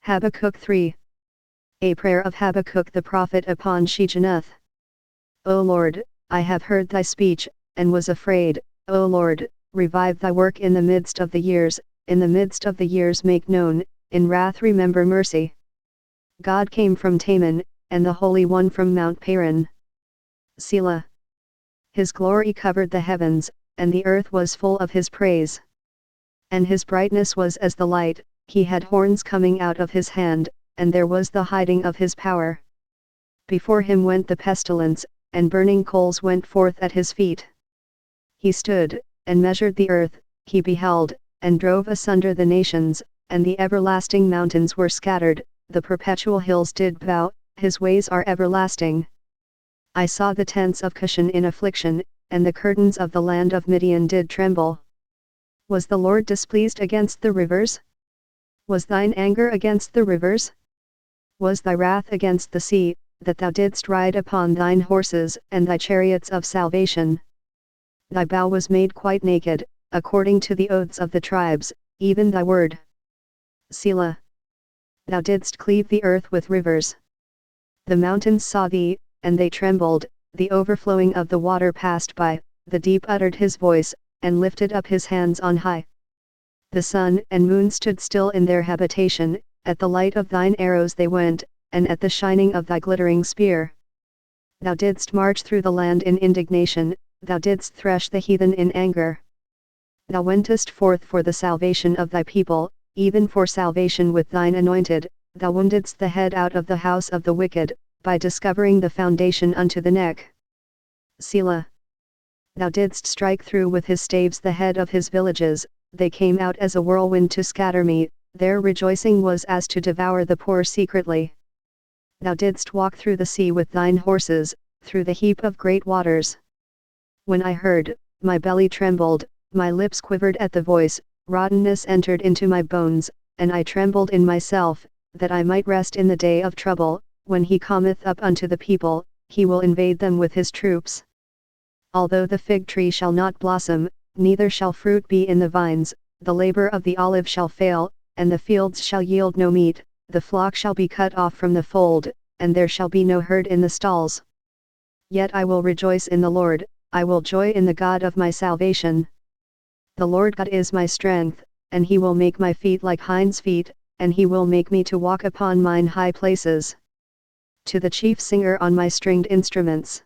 Habakkuk 3. A prayer of Habakkuk the prophet upon Shigionoth. O Lord, I have heard thy speech, and was afraid. O Lord, revive thy work in the midst of the years, in the midst of the years make known, in wrath remember mercy. God came from Teman, and the Holy One from Mount Paran. Selah. His glory covered the heavens, and the earth was full of his praise. And his brightness was as the light, he had horns coming out of his hand, and there was the hiding of his power. Before him went the pestilence, and burning coals went forth at his feet. He stood, and measured the earth, he beheld, and drove asunder the nations, and the everlasting mountains were scattered, the perpetual hills did bow, his ways are everlasting. I saw the tents of Cushan in affliction, and the curtains of the land of Midian did tremble. Was the Lord displeased against the rivers? Was thine anger against the rivers? Was thy wrath against the sea, that thou didst ride upon thine horses and thy chariots of salvation? Thy bow was made quite naked, according to the oaths of the tribes, even thy word. Selah. Thou didst cleave the earth with rivers. The mountains saw thee, and they trembled, the overflowing of the water passed by, the deep uttered his voice, and lifted up his hands on high. The sun and moon stood still in their habitation, at the light of thine arrows they went, and at the shining of thy glittering spear. Thou didst march through the land in indignation, thou didst thresh the heathen in anger. Thou wentest forth for the salvation of thy people, even for salvation with thine anointed, thou woundedst the head out of the house of the wicked, by discovering the foundation unto the neck. Selah. Thou didst strike through with his staves the head of his villages, they came out as a whirlwind to scatter me, their rejoicing was as to devour the poor secretly. Thou didst walk through the sea with thine horses, through the heap of great waters. When I heard, my belly trembled, my lips quivered at the voice, rottenness entered into my bones, and I trembled in myself, that I might rest in the day of trouble. When he cometh up unto the people, he will invade them with his troops. Although the fig tree shall not blossom, neither shall fruit be in the vines, the labor of the olive shall fail, and the fields shall yield no meat, the flock shall be cut off from the fold, and there shall be no herd in the stalls. Yet I will rejoice in the Lord, I will joy in the God of my salvation. The Lord God is my strength, and he will make my feet like hinds' feet, and he will make me to walk upon mine high places. To the chief singer on my stringed instruments.